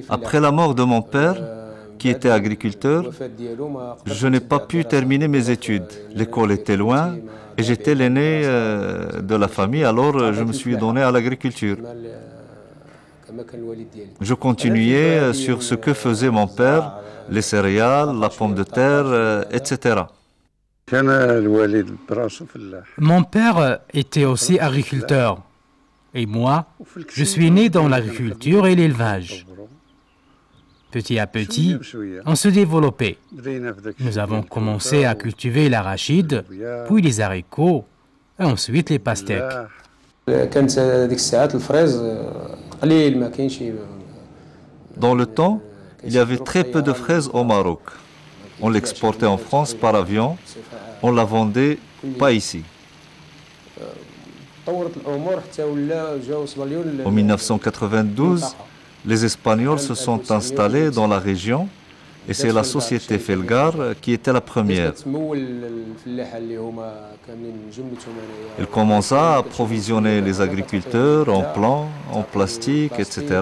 Après la mort de mon père, qui était agriculteur, je n'ai pas pu terminer mes études. L'école était loin et j'étais l'aîné de la famille, alors je me suis donné à l'agriculture. Je continuais sur ce que faisait mon père, les céréales, la pomme de terre, etc. Mon père était aussi agriculteur. Et moi, je suis né dans l'agriculture et l'élevage. Petit à petit, on se développait. Nous avons commencé à cultiver l'arachide, puis les haricots, et ensuite les pastèques. Dans le temps, il y avait très peu de fraises au Maroc. On l'exportait en France par avion, on la vendait pas ici. En 1992, les Espagnols se sont installés dans la région et c'est la société Felgar qui était la première. Elle commença à approvisionner les agriculteurs en plants, en plastique, etc.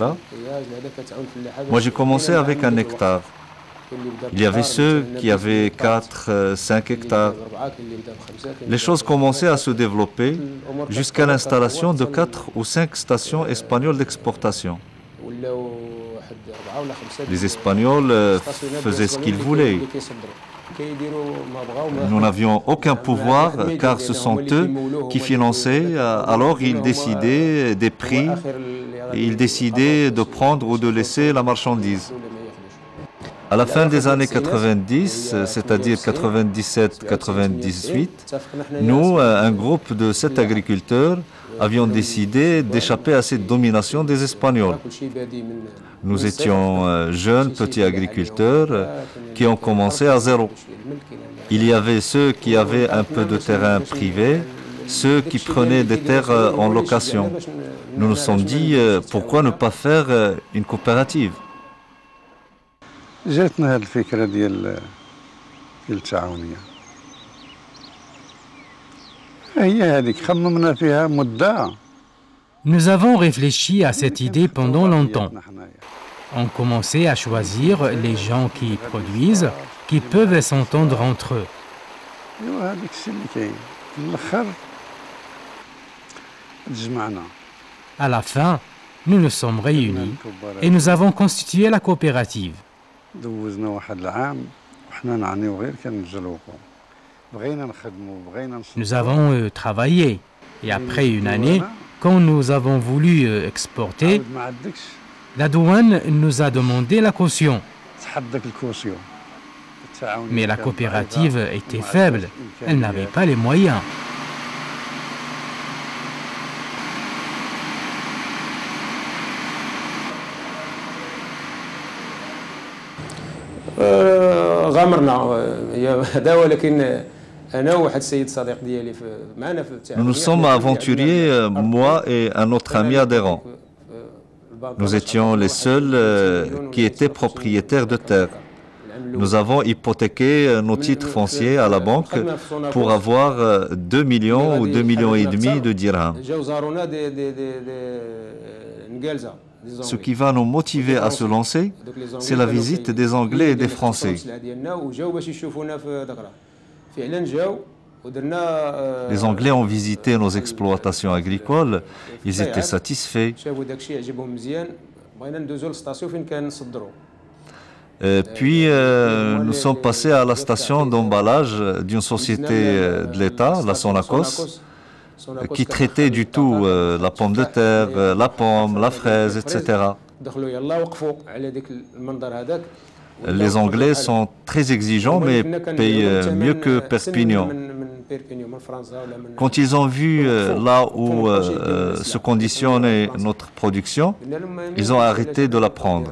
Moi, j'ai commencé avec 1 hectare. Il y avait ceux qui avaient 4, 5 hectares. Les choses commençaient à se développer jusqu'à l'installation de 4 ou 5 stations espagnoles d'exportation. Les Espagnols faisaient ce qu'ils voulaient. Nous n'avions aucun pouvoir car ce sont eux qui finançaient, alors ils décidaient des prix et ils décidaient de prendre ou de laisser la marchandise. À la fin des années 90, c'est-à-dire 97-98, nous, un groupe de 7 agriculteurs, avions décidé d'échapper à cette domination des Espagnols. Nous étions jeunes, petits agriculteurs qui ont commencé à zéro. Il y avait ceux qui avaient un peu de terrain privé, ceux qui prenaient des terres en location. Nous nous sommes dit, pourquoi ne pas faire une coopérative ? جاتنا هالفكرة ديال التعاونية هي هذيك خممنا فيها مدة. Nous avons réfléchi à cette idée pendant longtemps. On commençait à choisir les gens qui produisent, qui peuvent s'entendre entre eux. À la fin, nous nous sommes réunis et nous avons constitué la coopérative. Nous avons travaillé et après une année, quand nous avons voulu exporter, la douane nous a demandé la caution. Mais la coopérative était faible, elle n'avait pas les moyens. Nous nous sommes aventuriers, moi et un autre ami adhérent. Nous étions les seuls qui étaient propriétaires de terre. Nous avons hypothéqué nos titres fonciers à la banque pour avoir 2 millions ou 2,5 millions de dirhams. Ce qui va nous motiver à se lancer, c'est la visite des Anglais et des Français. Les Anglais ont visité nos exploitations agricoles, ils étaient satisfaits. Puis nous sommes passés à la station d'emballage d'une société de l'État, la Sonacos, qui traitait du tout la pomme de terre, la pomme, la fraise, etc. Les Anglais sont très exigeants, mais payent mieux que Perpignan. Quand ils ont vu là où se conditionnait notre production, ils ont arrêté de la prendre.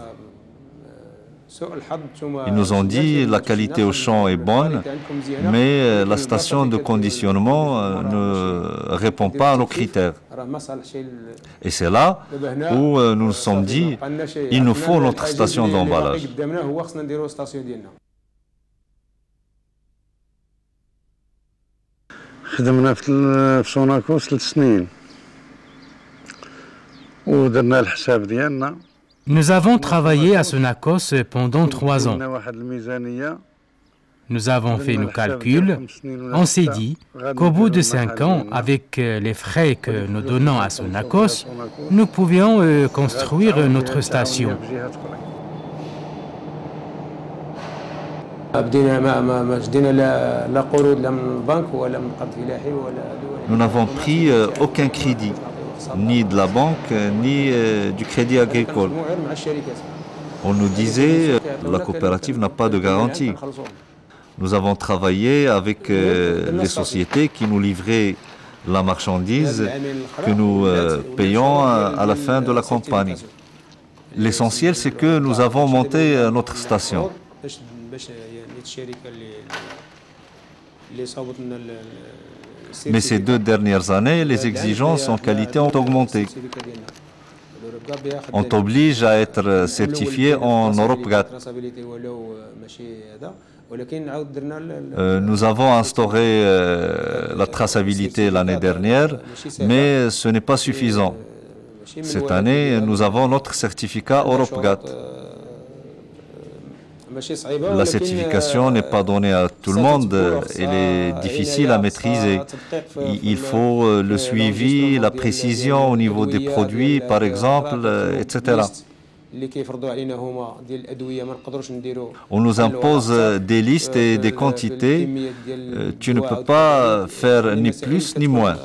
Ils nous ont dit la qualité au champ est bonne, mais la station de conditionnement ne répond pas à nos critères. Et c'est là où nous nous sommes dit il nous faut notre station d'emballage. خدمنا في سوناكوس 3 سنين ودرنا الحساب ديالنا Nous avons travaillé à Sonacos pendant 3 ans. درنا واحد الميزانيه Nous avons fait nos calculs. On s'est dit qu'au bout de 5 ans, avec les frais que nous donnons à Sonacos, nous pouvions construire notre station. Nous n'avons pris aucun crédit, ni de la banque, ni du crédit agricole. On nous disait la coopérative n'a pas de garantie. Nous avons travaillé avec les sociétés qui nous livraient la marchandise que nous payons à la fin de la campagne. L'essentiel, c'est que nous avons monté notre station. Mais ces 2 dernières années, les exigences en qualité ont augmenté. On t'oblige à être certifié en EuropeGAT. Nous avons instauré la traçabilité l'année dernière, mais ce n'est pas suffisant. Cette année, nous avons notre certificat EuropeGAT. La certification n'est pas donnée à tout le monde, elle est difficile à maîtriser. Il faut le suivi, la précision au niveau des produits, par exemple, etc. On nous impose des listes et des quantités. Tu ne peux pas faire ni plus ni moins.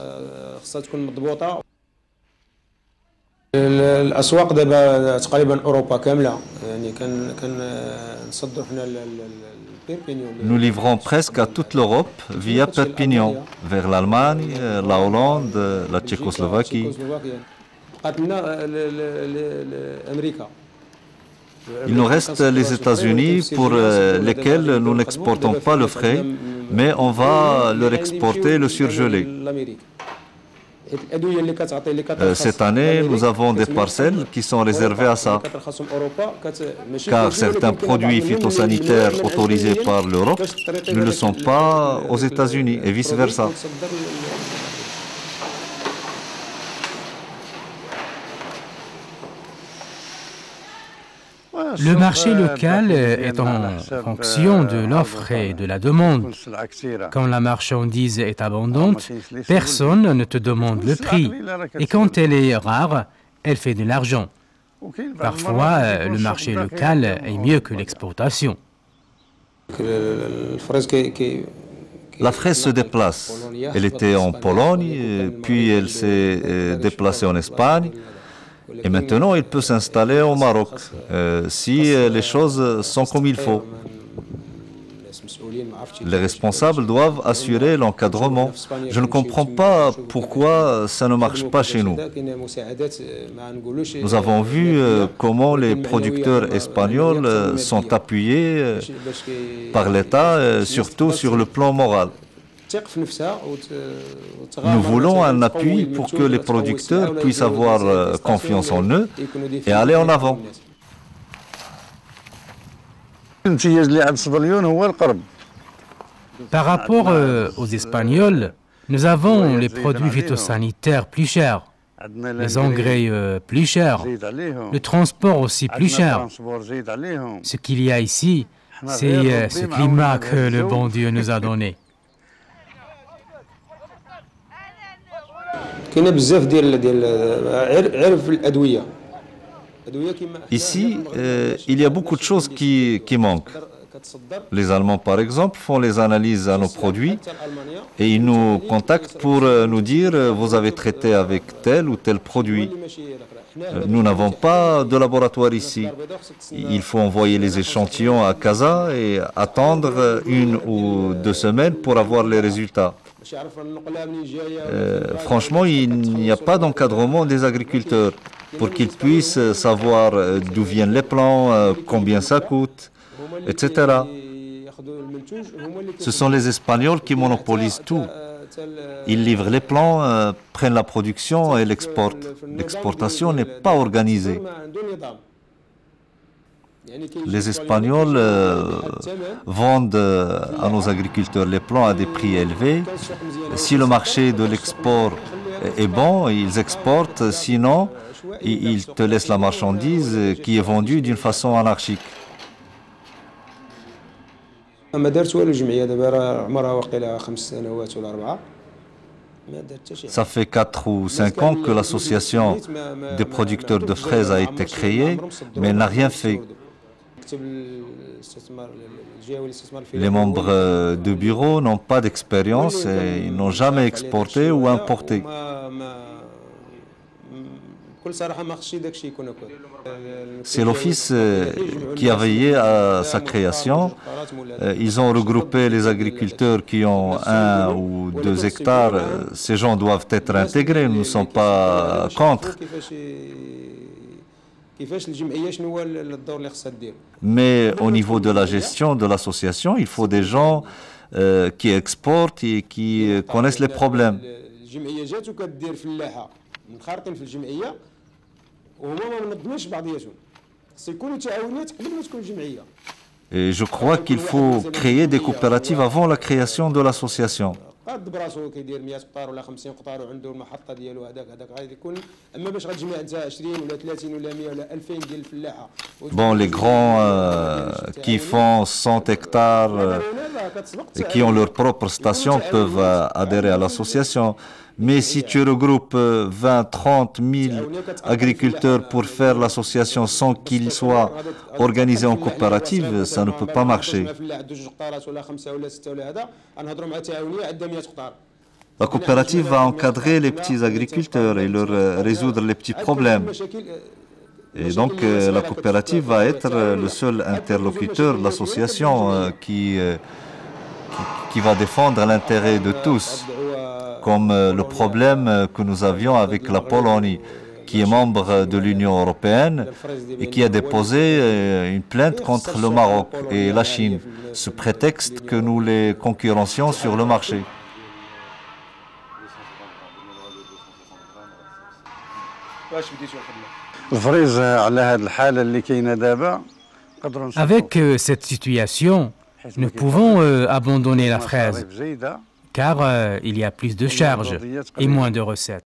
الاسواق دابا تقريبا اوروبا كامله يعني كنصدروا حنا البيربينيون. Nous livrons presque à toute l'Europe via Perpignan, vers l'Allemagne, la Hollande, la Tchécoslovaquie. Il nous reste les États-Unis pour lesquels nous n'exportons pas le frais, mais on va leur exporter le surgelé. Cette année, nous avons des parcelles qui sont réservées à ça, car certains produits phytosanitaires autorisés par l'Europe ne le sont pas aux États-Unis et vice-versa. Le marché local est en fonction de l'offre et de la demande. Quand la marchandise est abondante, personne ne te demande le prix. Et quand elle est rare, elle fait de l'argent. Parfois, le marché local est mieux que l'exportation. La fraise se déplace. Elle était en Pologne, puis elle s'est déplacée en Espagne. Et maintenant, il peut s'installer au Maroc, si les choses sont comme il faut. Les responsables doivent assurer l'encadrement. Je ne comprends pas pourquoi ça ne marche pas chez nous. Nous avons vu comment les producteurs espagnols sont appuyés par l'État, surtout sur le plan moral. Nous voulons un appui pour que les producteurs puissent avoir confiance en eux et aller en avant. Par rapport aux Espagnols, nous avons les produits phytosanitaires plus chers, les engrais plus chers, le transport aussi plus cher. Ce qu'il y a ici, c'est ce climat que le bon Dieu nous a donné. Ici, il y a beaucoup de choses qui manquent. Les Allemands, par exemple, font les analyses à nos produits et ils nous contactent pour nous dire « vous avez traité avec tel ou tel produit ». Nous n'avons pas de laboratoire ici. Il faut envoyer les échantillons à Casa et attendre 1 ou 2 semaines pour avoir les résultats. Franchement, il n'y a pas d'encadrement des agriculteurs pour qu'ils puissent savoir d'où viennent les plants, combien ça coûte, etc. Ce sont les Espagnols qui monopolisent tout. Ils livrent les plants, prennent la production et l'exportent. L'exportation n'est pas organisée. Les Espagnols vendent à nos agriculteurs les plants à des prix élevés. Si le marché de l'export est bon, ils exportent, sinon ils te laissent la marchandise qui est vendue d'une façon anarchique. Ça fait 4 ou 5 ans que l'association des producteurs de fraises a été créée, mais elle n'a rien fait. Les membres de bureau n'ont pas d'expérience et ils n'ont jamais exporté ou importé. C'est l'office qui a veillé à sa création. Ils ont regroupé les agriculteurs qui ont 1 ou 2 hectares. Ces gens doivent être intégrés, nous ne sommes pas contre. Mais au niveau de la gestion de l'association, il faut des gens qui exportent et qui connaissent les problèmes. Et je crois qu'il faut créer des coopératives avant la création de l'association. Bon, les grands qui font 100 hectares et qui ont leur propre station peuvent adhérer à l'association. Mais si tu regroupes 20, 30 000 agriculteurs pour faire l'association sans qu'ils soient organisés en coopérative, ça ne peut pas marcher. La coopérative va encadrer les petits agriculteurs et leur résoudre les petits problèmes. Et donc la coopérative va être le seul interlocuteur de l'association qui va défendre l'intérêt de tous. Comme le problème que nous avions avec la Pologne, qui est membre de l'Union européenne et qui a déposé une plainte contre le Maroc et la Chine, sous prétexte que nous les concurrencions sur le marché. Avec cette situation, nous pouvons abandonner la fraise, car il y a plus de charges et moins de recettes.